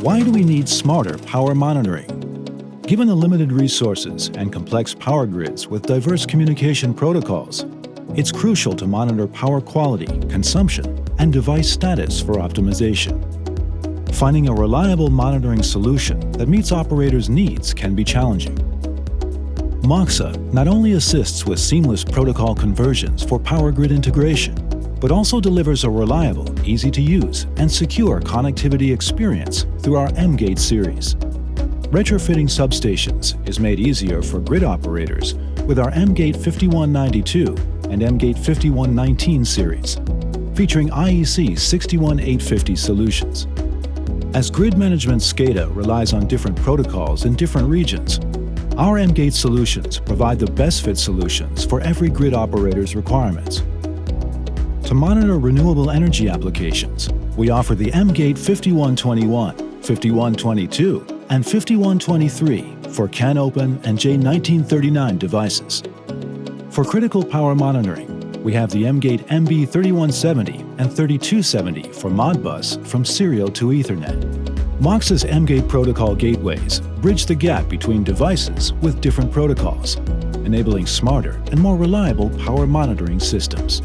Why do we need smarter power monitoring? Given the limited resources and complex power grids with diverse communication protocols, it's crucial to monitor power quality, consumption, and device status for optimization. Finding a reliable monitoring solution that meets operators' needs can be challenging. Moxa not only assists with seamless protocol conversions for power grid integration, but also delivers a reliable, easy-to-use, and secure connectivity experience through our MGate series. Retrofitting substations is made easier for grid operators with our MGate 5192 and MGate 5119 series, featuring IEC 61850 solutions. As grid management SCADA relies on different protocols in different regions, our MGate solutions provide the best fit solutions for every grid operator's requirements. To monitor renewable energy applications, we offer the MGate 5121, 5122, and 5123 for CAN-open and J1939 devices. For critical power monitoring, we have the MGate MB3170 and 3270 for Modbus from serial to Ethernet. Moxa's MGate protocol gateways bridge the gap between devices with different protocols, enabling smarter and more reliable power monitoring systems.